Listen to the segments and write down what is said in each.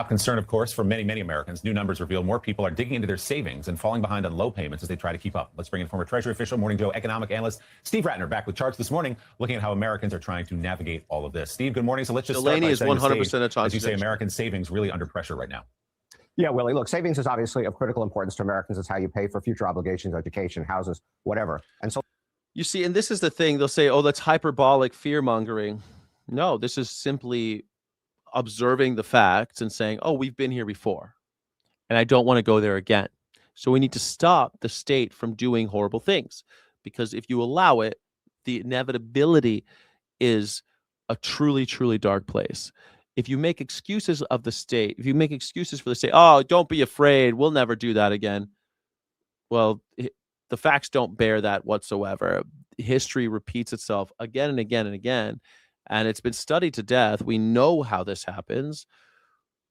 Top concern, of course, for many, many Americans. New numbers reveal more people are digging into their savings and falling behind on low payments as they try to keep up. Let's bring in former Treasury official, Morning Joe economic analyst Steve Ratner back with charts this morning, looking at how Americans are trying to navigate all of this. Steve, good morning. So let's just Delaney start by is 100% a contradiction. as you say, American savings really under pressure right now. Yeah, Willie, look, savings is obviously of critical importance to Americans. It's how you pay for future obligations, education, houses, whatever. And so you see, and this is the thing, they'll say, oh, that's hyperbolic fear mongering. No, this is simply observing the facts and saying, oh, we've been here before and I don't want to go there again. So we need to stop the state from doing horrible things, because if you allow it, the inevitability is a truly, truly dark place. If you make excuses of the state, if you make excuses for the state, oh, don't be afraid, we'll never do that again. Well, the facts don't bear that whatsoever. History repeats itself again and again and again. And it's been studied to death. We know how this happens.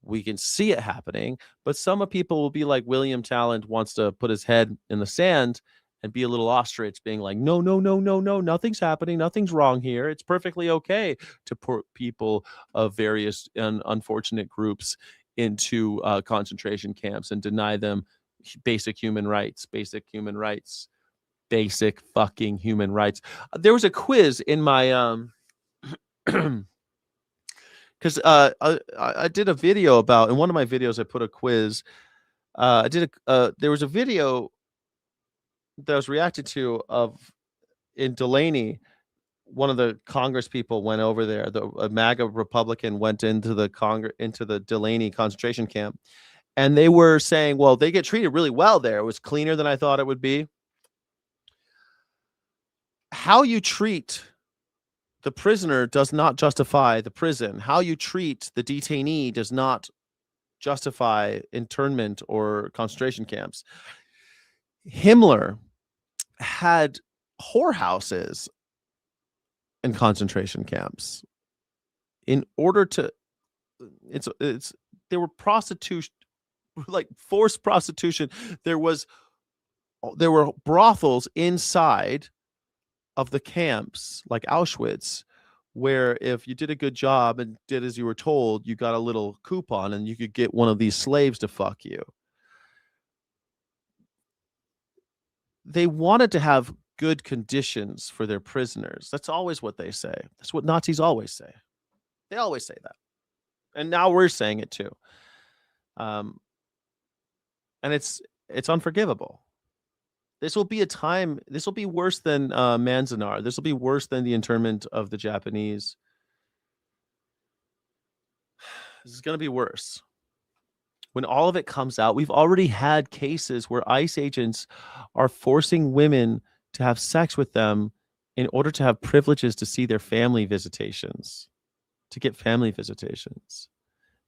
We can see it happening. But some people will be like William Talent wants to put his head in the sand and be a little ostrich, being like, no, no, no, no, no, nothing's happening. Nothing's wrong here. It's perfectly okay to put people of various unfortunate groups into concentration camps and deny them basic human rights, basic fucking human rights. There was a quiz in my... because I did a video about, in one of my videos I put a quiz. There was a video that was reacted to in Delaney. One of the Congress people went over there. A MAGA Republican went into the Delaney concentration camp, and they were saying, well, they get treated really well there. It was cleaner than I thought it would be. How you treat the prisoner does not justify the prison. How you treat the detainee does not justify internment or concentration camps. Himmler had whorehouses in concentration camps. In order to, there were prostitution, like forced prostitution. There were brothels inside of the camps, like Auschwitz, where if you did a good job and did as you were told, you got a little coupon and you could get one of these slaves to fuck you. They wanted to have good conditions for their prisoners. That's always what they say. That's what Nazis always say. They always say that. And now we're saying it too. And it's unforgivable. This will be a time, this will be worse than Manzanar. This will be worse than the internment of the Japanese. This is going to be worse. When all of it comes out, we've already had cases where ICE agents are forcing women to have sex with them in order to have privileges to see their family visitations, to get family visitations.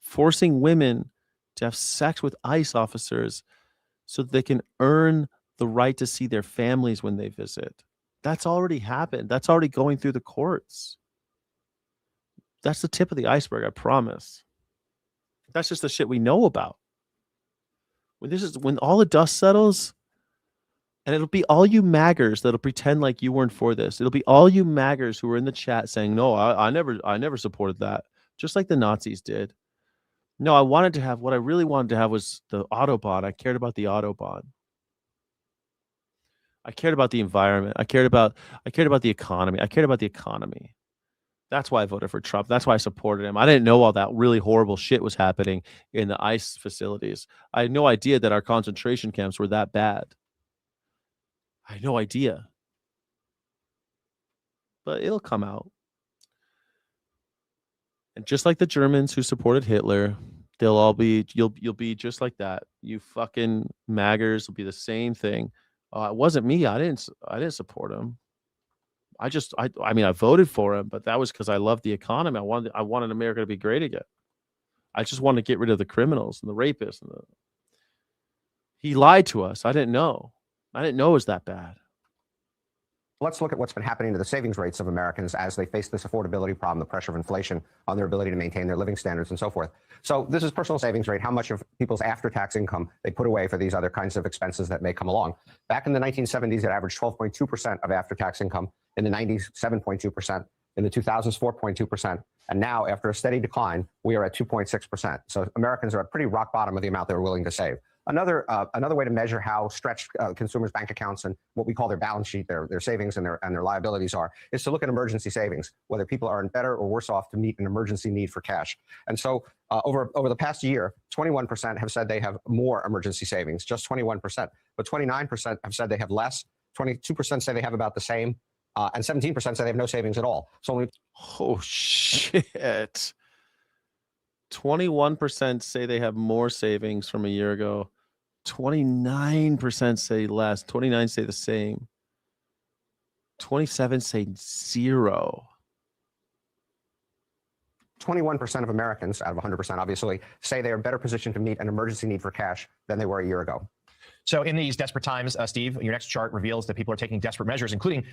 Forcing women to have sex with ICE officers so that they can earn the right to see their families when they visit. That's already happened. That's already going through the courts. That's the tip of the iceberg, I promise. That's just the shit we know about. When all the dust settles, and it'll be all you maggers that'll pretend like you weren't for this. It'll be all you maggers who are in the chat saying, no, I never supported that. Just like the Nazis did. No, what I really wanted to have was the Autobahn. I cared about the Autobahn. I cared about the environment. I cared about the economy. I cared about the economy. That's why I voted for Trump. That's why I supported him. I didn't know all that really horrible shit was happening in the ICE facilities. I had no idea that our concentration camps were that bad. I had no idea. But it'll come out. And just like the Germans who supported Hitler, you'll be just like that. You fucking maggers will be the same thing. It wasn't me. I didn't support him. I mean, I voted for him, but that was because I loved the economy. I wanted America to be great again. I just wanted to get rid of the criminals and the rapists. He lied to us. I didn't know. It was that bad. let's look at what's been happening to the savings rates of Americans as they face this affordability problem, the pressure of inflation on their ability to maintain their living standards and so forth. So this is personal savings rate, how much of people's after-tax income they put away for these other kinds of expenses that may come along. Back in the 1970s, it averaged 12.2% of after-tax income. In the 90s, 7.2%. In the 2000s, 4.2%. And now, after a steady decline, we are at 2.6%. So Americans are at pretty rock bottom of the amount they're willing to save. Another way to measure how stretched consumers' bank accounts and what we call their balance sheet, their savings and their liabilities are, is to look at emergency savings, whether people are in better or worse off to meet an emergency need for cash. And so over the past year, 21% have said they have more emergency savings, just 21%. But 29% have said they have less, 22% say they have about the same, and 17% say they have no savings at all. So only Oh, shit. 21% say they have more savings from a year ago. 29% say less. 29 say the same. 27 say zero. 21% of Americans, out of 100%, obviously, say they are better positioned to meet an emergency need for cash than they were a year ago. So in these desperate times, Steve, your next chart reveals that people are taking desperate measures, including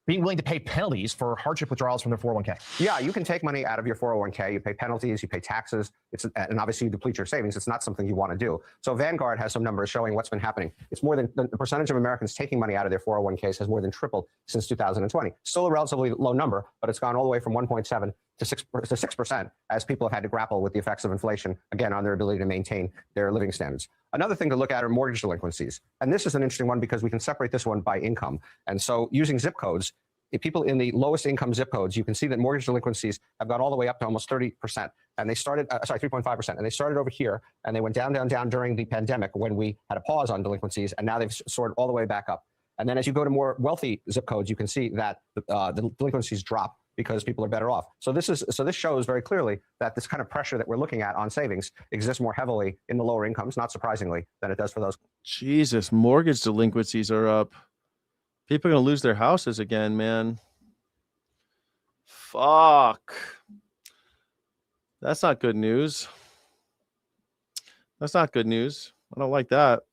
being willing to pay penalties for hardship withdrawals from their 401k. Yeah, you can take money out of your 401k. You pay penalties, you pay taxes, and obviously you deplete your savings. It's not something you want to do. So Vanguard has some numbers showing what's been happening. It's more than the percentage of Americans taking money out of their 401ks has more than tripled since 2020. Still a relatively low number, but it's gone all the way from 1.7 to 6% as people have had to grapple with the effects of inflation, again, on their ability to maintain their living standards. Another thing to look at are mortgage delinquencies. And this is an interesting one because we can separate this one by income. And so using zip codes, if people in the lowest income zip codes, you can see that mortgage delinquencies have gone all the way up to almost 30%. And they started, 3.5%. And they started over here and they went down, down, down during the pandemic when we had a pause on delinquencies. And now they've soared all the way back up. And then as you go to more wealthy zip codes, you can see that the delinquencies drop because people are better off. So this shows very clearly that this kind of pressure that we're looking at on savings exists more heavily in the lower incomes, not surprisingly, than it does for those. Jesus, mortgage delinquencies are up. People are going to lose their houses again, man. Fuck. That's not good news. That's not good news. I don't like that.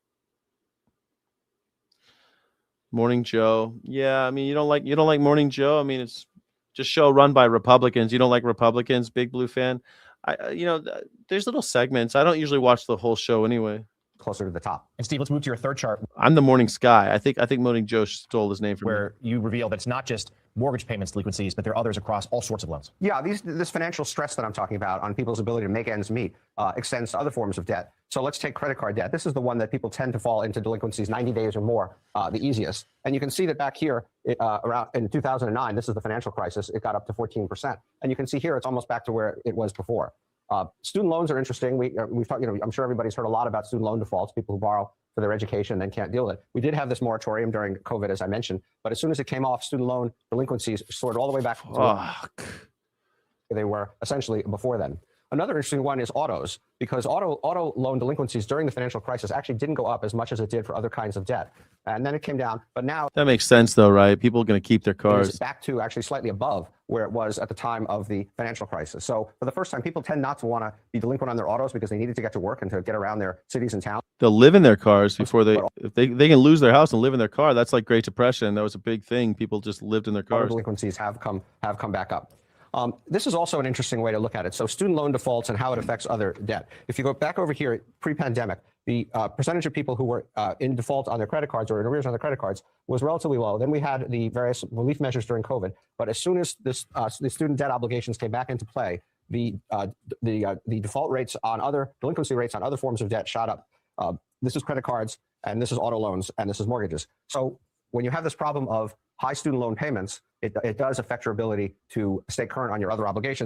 Morning Joe. Yeah, I mean, you don't like Morning Joe. I mean, it's just show run by Republicans. You don't like Republicans, Big Blue fan. There's little segments. I don't usually watch the whole show anyway. Closer to the top. And Steve, let's move to your third chart. I'm the Morning Sky. I think Morning Joe stole his name from where you reveal that it's not just mortgage payments delinquencies, but there are others across all sorts of loans. Yeah, this financial stress that I'm talking about on people's ability to make ends meet extends to other forms of debt. So let's take credit card debt. This is the one that people tend to fall into delinquencies 90 days or more, the easiest. And you can see that back here, around in 2009, this is the financial crisis, it got up to 14%. And you can see here, it's almost back to where it was before. Student loans are interesting. We've talked, I'm sure everybody's heard a lot about student loan defaults, people who borrow for their education and then can't deal with it. We did have this moratorium during COVID, as I mentioned, but as soon as it came off, student loan delinquencies soared all the way back to where they were essentially before then. Another interesting one is autos, because auto loan delinquencies during the financial crisis actually didn't go up as much as it did for other kinds of debt. And then it came down, but now... That makes sense though, right? People are going to keep their cars. It's back to actually slightly above where it was at the time of the financial crisis. So for the first time, people tend not to want to be delinquent on their autos because they needed to get to work and to get around their cities and towns. They'll live in their cars before if they can lose their house and live in their car. That's like Great Depression. That was a big thing. People just lived in their cars. Delinquencies have come back up. This is also an interesting way to look at it. So student loan defaults and how it affects other debt. If you go back over here, pre-pandemic, the percentage of people who were in default on their credit cards or in arrears on their credit cards was relatively low. Then we had the various relief measures during COVID. But as soon as the student debt obligations came back into play, the default rates on delinquency rates on other forms of debt shot up. This is credit cards, and this is auto loans, and this is mortgages. So when you have this problem of high student loan payments, it does affect your ability to stay current on your other obligations.